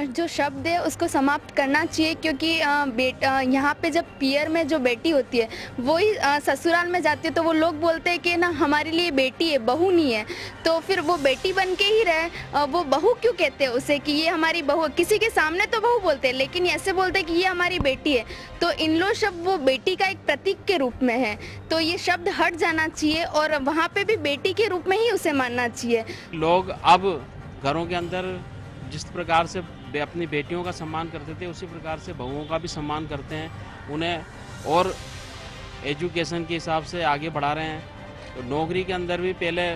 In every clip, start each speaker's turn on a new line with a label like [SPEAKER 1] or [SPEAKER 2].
[SPEAKER 1] जो शब्द है उसको समाप्त करना चाहिए, क्योंकि यहाँ पे जब पियर में जो बेटी होती है वही ससुराल में जाती है तो वो लोग बोलते हैं कि ना हमारे लिए बेटी है, बहू नहीं है। तो फिर वो बेटी बन के ही रहे, वो बहू क्यों कहते हैं उसे कि ये हमारी बहू। किसी के सामने तो बहू बोलते हैं लेकिन ऐसे बोलते हैं कि ये हमारी बेटी है। तो इन लो शब्द वो बेटी का एक प्रतीक के रूप में है, तो ये शब्द हट जाना चाहिए और वहाँ पे भी बेटी के रूप में ही उसे मानना चाहिए।
[SPEAKER 2] लोग अब घरों के अंदर जिस प्रकार से अपनी बेटियों का सम्मान करते थे उसी प्रकार से बहुओं का भी सम्मान करते हैं, उन्हें और एजुकेशन के हिसाब से आगे बढ़ा रहे हैं। तो नौकरी के अंदर भी पहले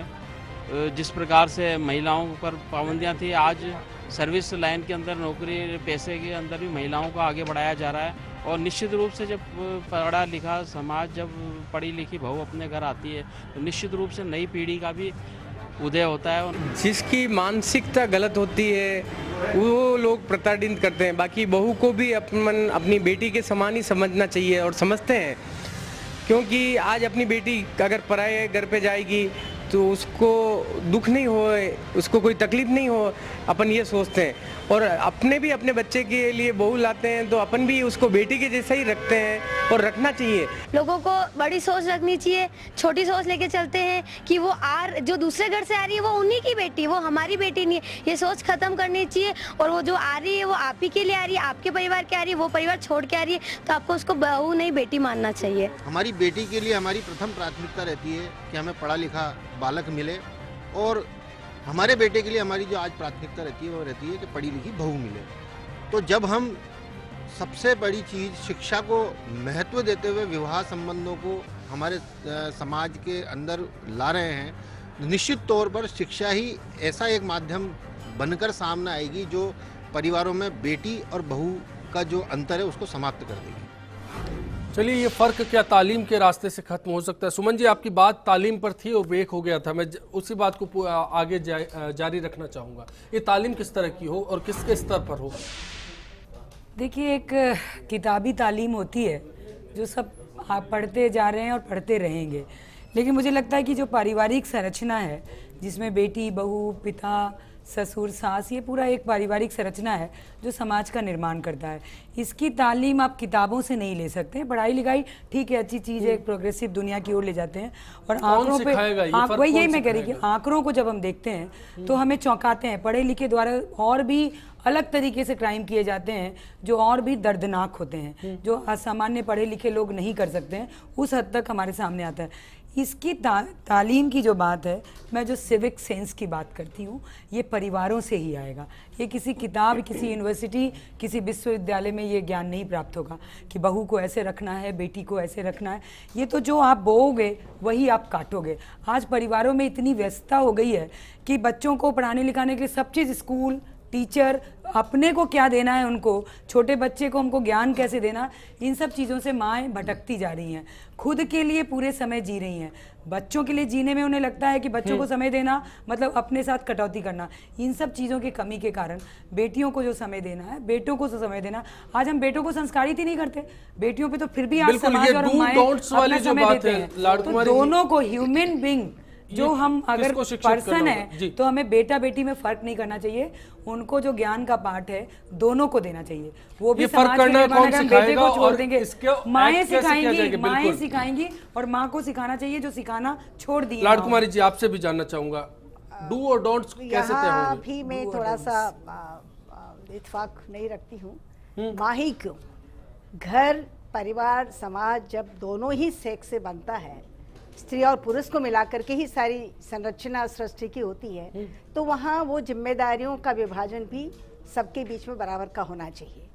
[SPEAKER 2] जिस प्रकार से महिलाओं पर पाबंदियां थी, आज सर्विस लाइन के अंदर नौकरी पैसे के अंदर भी महिलाओं को आगे बढ़ाया जा रहा है। और निश्चित रूप से जब पढ़ा लिखा समाज, जब पढ़ी लिखी बहू अपने घर आती है तो निश्चित रूप से नई पीढ़ी का भी उदय होता है।
[SPEAKER 3] जिसकी मानसिकता गलत होती है वो लोग प्रताड़ित करते हैं। बाकी बहू को भी अपनी बेटी के समान ही समझना चाहिए और समझते हैं, क्योंकि आज अपनी बेटी अगर पराये घर पे जाएगी तो उसको दुख नहीं हो, उसको कोई तकलीफ नहीं हो, अपन ये सोचते हैं। और अपने भी अपने बच्चे के लिए बहू लाते हैं तो अपन भी उसको बेटी के जैसा ही रखते हैं और रखना चाहिए।
[SPEAKER 4] लोगों को बड़ी सोच रखनी चाहिए, छोटी सोच लेके चलते हैं कि वो जो दूसरे घर से आ रही है वो उन्हीं की बेटी, वो हमारी बेटी नहीं है। ये सोच खत्म करनी चाहिए। और वो जो आ रही है वो आप ही के लिए आ रही है, आपके परिवार के आ रही है, वो परिवार छोड़ के आ रही है, तो आपको उसको बहू नहीं बेटी मानना चाहिए।
[SPEAKER 5] हमारी बेटी के लिए हमारी प्रथम प्राथमिकता रहती है कि हमें पढ़ा लिखा बालक मिले, और हमारे बेटे के लिए हमारी जो आज प्राथमिकता रहती है वो रहती है कि पढ़ी लिखी बहू मिले। तो जब हम सबसे बड़ी चीज़ शिक्षा को महत्व देते हुए विवाह संबंधों को हमारे समाज के अंदर ला रहे हैं, निश्चित तौर पर शिक्षा ही ऐसा एक माध्यम बनकर सामने आएगी जो परिवारों में बेटी और बहू का जो अंतर है उसको समाप्त कर देगी।
[SPEAKER 6] चलिए, ये फ़र्क क्या तालीम के रास्ते से खत्म हो सकता है? सुमन जी, आपकी बात तालीम पर थी और ब्रेक हो गया था, मैं उसी बात को आगे जारी रखना चाहूँगा। ये तालीम किस तरह की हो और किसके स्तर पर हो?
[SPEAKER 7] देखिए, एक किताबी तालीम होती है जो सब आप पढ़ते जा रहे हैं और पढ़ते रहेंगे, लेकिन मुझे लगता है कि जो पारिवारिक संरचना है जिसमें बेटी, बहू, पिता, ससुर, सास, ये पूरा एक पारिवारिक संरचना है जो समाज का निर्माण करता है। इसकी तालीम आप किताबों से नहीं ले सकते। पढ़ाई लिखाई ठीक है, अच्छी चीज़ है, एक प्रोग्रेसिव दुनिया की ओर ले जाते हैं, और आंकड़ों पे वही यही मैं कह रही कि आंकड़ों को जब हम देखते हैं तो हमें चौंकाते हैं। पढ़े लिखे द्वारा और भी अलग तरीके से क्राइम किए जाते हैं जो और भी दर्दनाक होते हैं, जो असामान्य पढ़े लिखे लोग नहीं कर सकते हैं, उस हद तक हमारे सामने आता है। इसकी तालीम की जो बात है, मैं जो सिविक सेंस की बात करती हूँ, ये परिवारों से ही आएगा। ये किसी किताब, किसी यूनिवर्सिटी, किसी विश्वविद्यालय में ये ज्ञान नहीं प्राप्त होगा कि बहू को ऐसे रखना है, बेटी को ऐसे रखना है। ये तो जो आप बोओगे वही आप काटोगे। आज परिवारों में इतनी व्यस्तता हो गई है कि बच्चों को पढ़ाने लिखाने के लिए सब चीज़, स्कूल, टीचर, अपने को क्या देना है उनको, छोटे बच्चे को हमको ज्ञान कैसे देना, इन सब चीज़ों से माएँ भटकती जा रही हैं। खुद के लिए पूरे समय जी रही हैं, बच्चों के लिए जीने में उन्हें लगता है कि बच्चों को समय देना मतलब अपने साथ कटौती करना। इन सब चीज़ों की कमी के कारण बेटियों को जो समय देना है, बेटों को जो समय देना, आज हम बेटों को संस्कारित ही नहीं करते, बेटियों पे तो फिर भी आज समाज और माएँ अपना समय देते हैं। तो दोनों को, ह्यूमन बींग जो हम अगर पर्सन है तो हमें बेटा बेटी में फर्क नहीं करना चाहिए। उनको जो ज्ञान का पाठ है दोनों को देना चाहिए। वो भी समाज के लिए बेटे को छोड़ देंगे, माएँ सिखाएंगी और माँ को सिखाना चाहिए जो सिखाना छोड़ दिया।
[SPEAKER 6] लाड कुमारी जी, आपसे भी जानना चाहूंगा, डू और डोंट्स कैसे तय होंगे?
[SPEAKER 8] भी मैं थोड़ा सा इत्तेफाक नहीं रखती हूँ। माँ ही क्यों, घर, परिवार, समाज जब दोनों ही सेक्स से बनता है, स्त्री और पुरुष को मिलाकर के ही सारी संरचना सृष्टि की होती है, तो वहाँ वो जिम्मेदारियों का विभाजन भी सबके बीच में बराबर का होना चाहिए।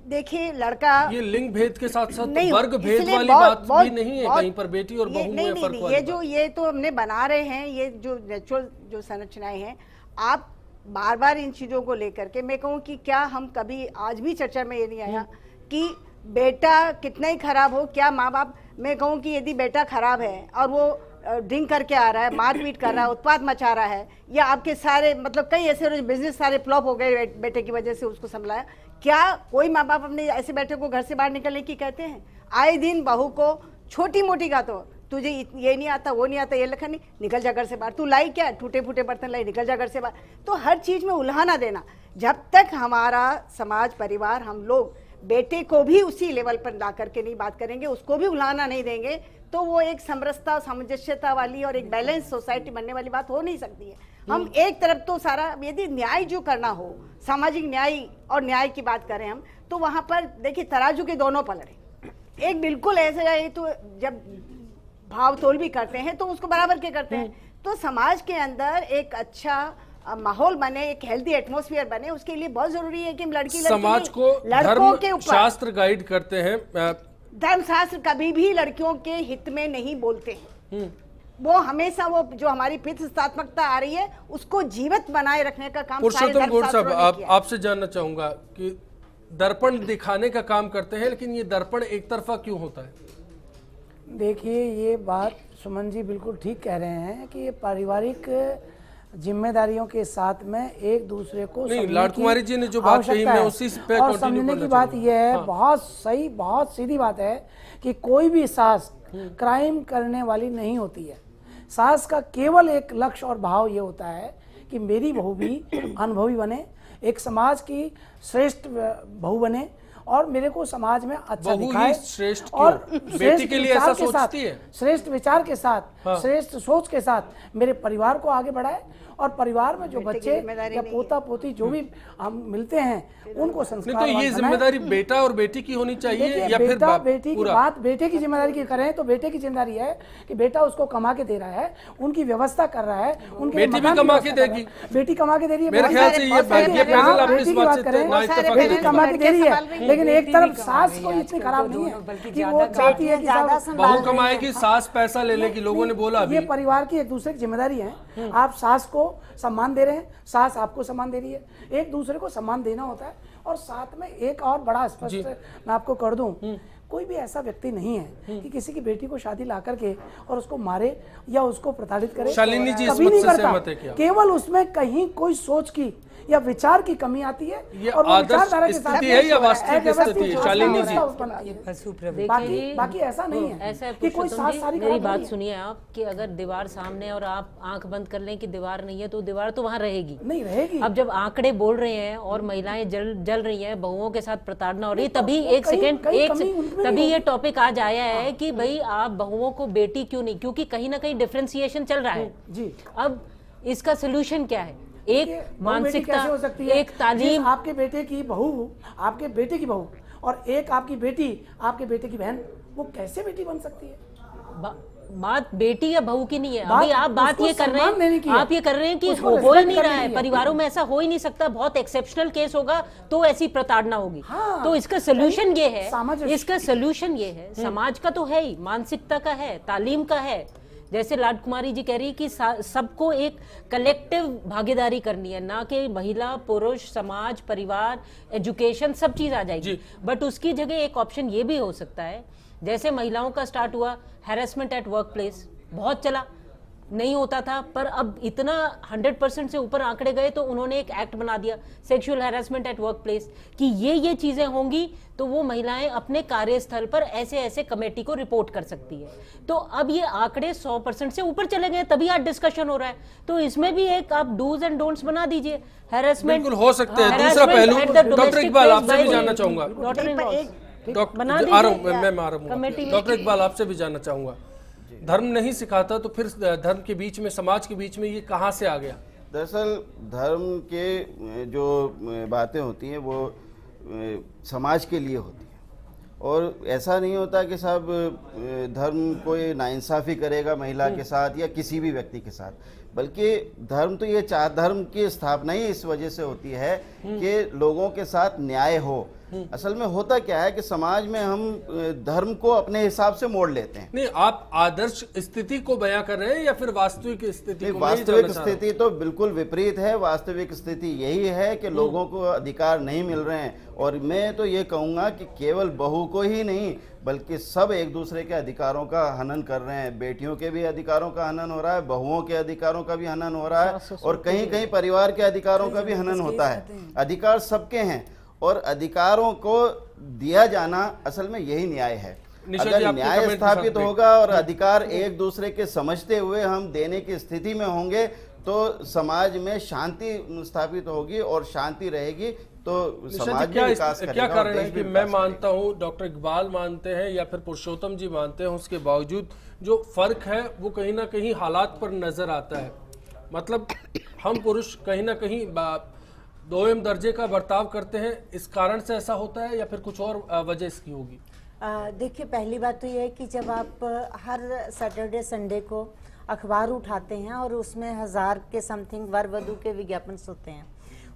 [SPEAKER 8] देखिए, लड़का, ये
[SPEAKER 6] लिंग भेद के साथ साथ वर्ग भेद वाली बात भी नहीं है कहीं पर, बेटी और बहू में फर्क वाली
[SPEAKER 8] ये तो हमने बना रहे हैं, ये जो नेचुरल जो संरचनाएं हैं, आप बार बार इन चीजों को लेकर के, मैं कहूँ कि क्या हम कभी आज भी चर्चा में ये नहीं आया कि बेटा कितना ही खराब हो, क्या माँ बाप, मैं कहूँ कि यदि बेटा खराब है और वो ड्रिंक करके आ रहा है, मारपीट कर रहा है, उत्पात मचा रहा है, या आपके सारे मतलब कई ऐसे बिजनेस सारे फ्लॉप हो गए बेटे की वजह से उसको संभलाया, क्या कोई माँ बाप अपने ऐसे बेटे को घर से बाहर निकलने की कहते हैं? आए दिन बहू को छोटी मोटी का तो तुझे ये नहीं आता, वो नहीं आता, ये लिखा नहीं, निकल जा घर से बाहर। तू लाई क्या, टूटे फूटे बर्तन लाई, निकल जा घर से बाहर। तो हर चीज में उल्हाना देना। जब तक हमारा समाज, परिवार, हम लोग बेटे को भी उसी लेवल पर ला करके नहीं बात करेंगे, उसको भी उल्हाना नहीं देंगे, तो वो एक समरसता, सामंजस्यता वाली और एक बैलेंस सोसाइटी बनने वाली बात हो नहीं सकती है। हम एक तरफ तो सारा, यदि न्याय जो करना हो, सामाजिक न्याय और न्याय की बात करें हम, तो वहां पर देखिए तराजू के दोनों पलड़े। एक बिल्कुल ऐसे है, तो जब भाव तोल भी करते हैं तो उसको बराबर के करते हैं। तो समाज के अंदर एक अच्छा माहौल बने, एक हेल्दी एटमॉस्फेयर बने, उसके लिए बहुत जरूरी है कि हम लड़की
[SPEAKER 6] समाज को
[SPEAKER 8] लड़कों के
[SPEAKER 6] धर्म
[SPEAKER 8] ऊपर
[SPEAKER 6] शास्त्र गाइड करते हैं।
[SPEAKER 8] धर्मशास्त्र कभी भी लड़कियों के हित में नहीं बोलते हैं। वो हमेशा वो जो हमारी पितृसत्तात्मकता आ रही है उसको जीवित बनाए रखने का काम
[SPEAKER 6] पुरुषोत्तम गौड़ साहब, आपसे जानना चाहूंगा कि दर्पण दिखाने का काम करते हैं, लेकिन ये दर्पण एक तरफा क्यों होता है?
[SPEAKER 9] देखिए, ये बात सुमन जी बिल्कुल ठीक कह रहे हैं कि ये पारिवारिक जिम्मेदारियों के साथ में एक दूसरे को
[SPEAKER 6] नहीं, लाडकुमारी जी ने जो बात कही मैं उसी पे
[SPEAKER 9] और समझने की बात यह है,
[SPEAKER 6] हाँ।
[SPEAKER 9] बहुत सही, बहुत सीधी बात है कि कोई भी सास क्राइम करने वाली नहीं होती है। सास का केवल एक लक्ष्य और भाव ये होता है कि मेरी बहू भी अनुभवी बने, एक समाज की श्रेष्ठ बहू बने और मेरे को समाज में अच्छा दिखाए,
[SPEAKER 6] श्रेष्ठ
[SPEAKER 9] और
[SPEAKER 6] बेटी के लिए ऐसा सोचती है,
[SPEAKER 9] श्रेष्ठ विचार के साथ,
[SPEAKER 6] हाँ।
[SPEAKER 9] श्रेष्ठ सोच के साथ मेरे परिवार को आगे बढ़ाए, और परिवार में जो बच्चे या पोता पोती जो भी हम मिलते हैं उनको संस्कार।
[SPEAKER 6] तो ये जिम्मेदारी बेटा और बेटी की होनी चाहिए या फिर
[SPEAKER 9] बेटा बेटी की बात बेटे की जिम्मेदारी की करें तो बेटे की जिम्मेदारी है कि बेटा उसको कमा के दे रहा है, उनकी व्यवस्था कर रहा है, उनके
[SPEAKER 6] बेटी भी कमा के देगी,
[SPEAKER 9] बेटी कमा के दे रही है।
[SPEAKER 6] मेरे ख्याल से ये
[SPEAKER 9] बेटी की बात करें, बेटी कमा के दे रही है, लेकिन एक तरफ सास को इतनी खराब नहीं है कि वो चाहती है कि
[SPEAKER 6] बहू कमाएगी, सास पैसा ले लेगी। लोगों ने बोला
[SPEAKER 9] ये परिवार की एक दूसरे की जिम्मेदारी है। आप सास को सम्मान दे रहे हैं, सास आपको सम्मान दे रही है, एक दूसरे को सम्मान देना होता है। और साथ में एक और बड़ा स्पष्ट मैं आपको कर दूं, कोई भी ऐसा व्यक्ति नहीं है कि किसी की बेटी को शादी ला करके और उसको मारे या उसको प्रताड़ित करे,
[SPEAKER 6] शालिनी जी
[SPEAKER 9] कभी नहीं करता।
[SPEAKER 6] सहमत है क्या?
[SPEAKER 9] केवल उसमें कहीं कोई सोच की या विचार की कमी आती है।
[SPEAKER 6] ये आदर्श स्थिति है या वास्तविक स्थिति है? शालिनी जी,
[SPEAKER 9] बाकी ऐसा नहीं है
[SPEAKER 10] ऐसा
[SPEAKER 9] कि कोई सास सारी
[SPEAKER 10] मेरी बात सुनिए आप, कि अगर दीवार सामने और आप आंख बंद कर लें कि दीवार नहीं है तो दीवार तो वहाँ रहेगी,
[SPEAKER 9] नहीं रहेगी।
[SPEAKER 10] अब जब आंकड़े बोल रहे हैं और महिलाएं जल रही हैं, बहुओं के साथ प्रताड़ना हो रही है, तभी तभी ये टॉपिक आज आया है कि भाई आप बहुओं को बेटी क्यों नहीं, क्योंकि कहीं ना कहीं डिफरेंशिएशन चल रहा है जी। अब इसका सोल्यूशन क्या है? एक मानसिकता,
[SPEAKER 9] हो सकती है,
[SPEAKER 10] एक तालीम।
[SPEAKER 9] आपके बेटे की बहू, आपके बेटे की बहू और एक आपकी बेटी, आपके बेटे की बहन, वो कैसे बेटी बन सकती है?
[SPEAKER 10] बात बेटी या बहू की नहीं है, अभी आप बात ये कर रहे हैं, आप ये कर रहे हैं कि हो ही नहीं रहा है, परिवारों में ऐसा हो ही नहीं सकता, बहुत एक्सेप्शनल केस होगा तो ऐसी प्रताड़ना होगी।
[SPEAKER 9] हाँ,
[SPEAKER 10] तो इसका सोल्यूशन ये है, इसका सोल्यूशन ये है, समाज का तो है ही, मानसिकता का है, तालीम का है। जैसे लाडकुमारी जी कह रही है कि सबको एक कलेक्टिव भागीदारी करनी है, ना कि महिला, पुरुष, समाज, परिवार, एजुकेशन, सब चीज आ जाएगी। बट उसकी जगह एक ऑप्शन ये भी हो सकता है, जैसे महिलाओं का स्टार्ट हुआ हैरेसमेंट एट वर्क प्लेस, बहुत चला, नहीं होता था, पर अब इतना 100% से ऊपर आंकड़े गए तो उन्होंने एक एक्ट बना दिया, sexual harassment at work place, कि ये चीजें होंगी तो वो महिलाएं अपने कार्यस्थल पर ऐसे ऐसे कमेटी को रिपोर्ट कर सकती है। तो अब ये आंकड़े 100% से ऊपर चले गए, तभी आज डिस्कशन हो रहा है। तो इसमें भी एक आप डूज एंड डोंट्स बना दीजिए, हैरेसमेंट
[SPEAKER 6] बिल्कुल हो सकते हैं। दूसरा पहलू डॉक्टर इकबाल आपसे भी जानना चाहूंगा, डॉक्टर इकबाल आपसे भी जानना चाहूंगा, धर्म नहीं सिखाता तो फिर धर्म के बीच में, समाज के बीच में ये कहाँ से आ गया?
[SPEAKER 11] दरअसल धर्म के जो बातें होती हैं वो समाज के लिए होती है, और ऐसा नहीं होता कि साहब धर्म कोई नाइंसाफ़ी करेगा महिला के साथ या किसी भी व्यक्ति के साथ, बल्कि धर्म तो ये धर्म की स्थापना ही इस वजह से होती है कि लोगों के साथ न्याय हो। असल में होता क्या है कि समाज में हम धर्म को अपने हिसाब से मोड़ लेते हैं।
[SPEAKER 6] नहीं, आप आदर्श स्थिति को बयां कर रहे हैं या फिर वास्तविक स्थिति को?
[SPEAKER 11] वास्तविक स्थिति तो बिल्कुल विपरीत है। वास्तविक स्थिति यही है कि लोगों को अधिकार नहीं मिल रहे हैं, और मैं तो ये कहूँगा कि केवल बहू को ही नहीं बल्कि सब एक दूसरे के अधिकारों का हनन कर रहे हैं। बेटियों के भी अधिकारों का हनन हो रहा है, बहुओं के अधिकारों का भी हनन हो रहा है, और कहीं कहीं परिवार के अधिकारों का भी हनन होता है। अधिकार सबके हैं और अधिकारों को दिया जाना असल में यही न्याय है।
[SPEAKER 6] निशा जी,
[SPEAKER 11] अगर
[SPEAKER 6] आपके
[SPEAKER 11] न्याय
[SPEAKER 6] कमेंट
[SPEAKER 11] स्थापित
[SPEAKER 6] के साथ
[SPEAKER 11] होगा और अधिकार एक दूसरे के समझते हुए हम देने की स्थिति में होंगे तो समाज में शांति स्थापित होगी और शांति रहेगी तो समाज भी विकास करेगा।
[SPEAKER 6] क्या
[SPEAKER 11] और
[SPEAKER 6] कारण
[SPEAKER 11] देश
[SPEAKER 6] है
[SPEAKER 11] भी
[SPEAKER 6] कि
[SPEAKER 11] विकास
[SPEAKER 6] मैं मानता हूं, डॉक्टर इकबाल मानते हैं या फिर पुरुषोत्तम जी मानते हैं, उसके बावजूद जो फर्क है वो कहीं ना कहीं हालात पर नजर आता है। मतलब हम पुरुष कहीं ना कहीं दोयम दर्जे का बर्ताव करते हैं, इस कारण से ऐसा होता है या फिर कुछ और वजह इसकी होगी?
[SPEAKER 12] देखिए, पहली बात तो ये है कि जब आप हर सैटरडे संडे को अखबार उठाते हैं और उसमें 1000 के समथिंग वर वधु के विज्ञापन होते हैं,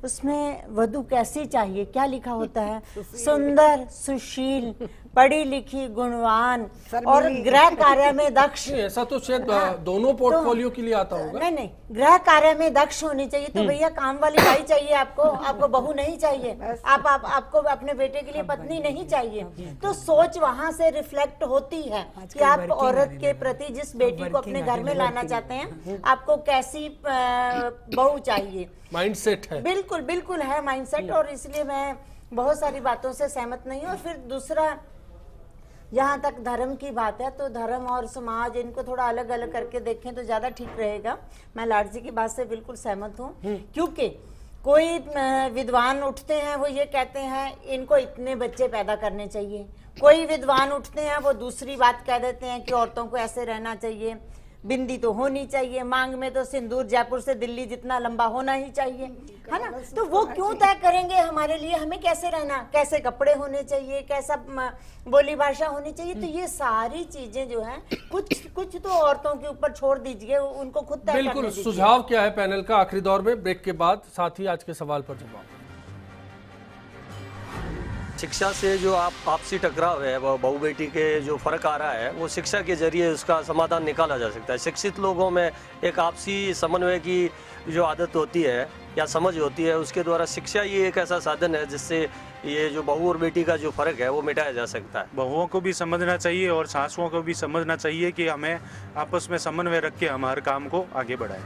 [SPEAKER 12] उसमें वधु कैसी चाहिए, क्या लिखा होता है? सुंदर, सुशील, पढ़ी लिखी, गुणवान और गृह कार्य में दक्ष।
[SPEAKER 6] ऐसा तो शायद दोनों पोर्टफोलियो के लिए आता होगा।
[SPEAKER 12] नहीं, गृह कार्य में दक्ष होनी चाहिए। तो भैया काम वाली भाई चाहिए आपको बहू नहीं चाहिए। आपको अपने बेटे के लिए पत्नी नहीं चाहिए। तो सोच वहां से रिफ्लेक्ट होती है कि आप औरत के प्रति, जिस बेटी को अपने घर में लाना चाहते हैं, आपको कैसी बहू चाहिए।
[SPEAKER 6] माइंडसेट है,
[SPEAKER 12] बिल्कुल है माइंडसेट। और इसलिए मैं बहुत सारी बातों से सहमत नहीं हूँ। और फिर दूसरा, जहाँ तक धर्म की बात है, तो धर्म और समाज इनको थोड़ा अलग अलग करके देखें तो ज्यादा ठीक रहेगा। मैं लाडजी की बात से बिल्कुल सहमत हूँ, क्योंकि कोई विद्वान उठते हैं वो ये कहते हैं इनको इतने बच्चे पैदा करने चाहिए। कोई विद्वान उठते हैं वो दूसरी बात कह देते हैं कि औरतों को ऐसे रहना चाहिए, बिंदी तो होनी चाहिए, मांग में तो सिंदूर जयपुर से दिल्ली जितना लंबा होना ही चाहिए, है ना। तो वो क्यों तय करेंगे हमारे लिए हमें कैसे रहना, कैसे कपड़े होने चाहिए, कैसा बोली भाषा होनी चाहिए। तो ये सारी चीजें जो हैं, कुछ तो औरतों के ऊपर छोड़ दीजिए, उनको खुद तय करने दीजिए।
[SPEAKER 6] बिल्कुल। सुझाव क्या है पैनल का आखिरी दौर में, ब्रेक के बाद, साथ ही आज के सवाल पर जवाब।
[SPEAKER 13] शिक्षा से जो आपसी टकराव है, वो बहू बेटी के जो फर्क आ रहा है, वो शिक्षा के जरिए उसका समाधान निकाला जा सकता है। शिक्षित लोगों में एक आपसी समन्वय की जो आदत होती है या समझ होती है, उसके द्वारा शिक्षा ही एक ऐसा साधन है जिससे ये जो बहू और बेटी का जो फर्क है वो मिटाया जा सकता है।
[SPEAKER 14] बहुओं को भी समझना चाहिए और सासुओं को भी समझना चाहिए कि हमें आपस में समन्वय रख के हम हर काम को आगे बढ़ाएं।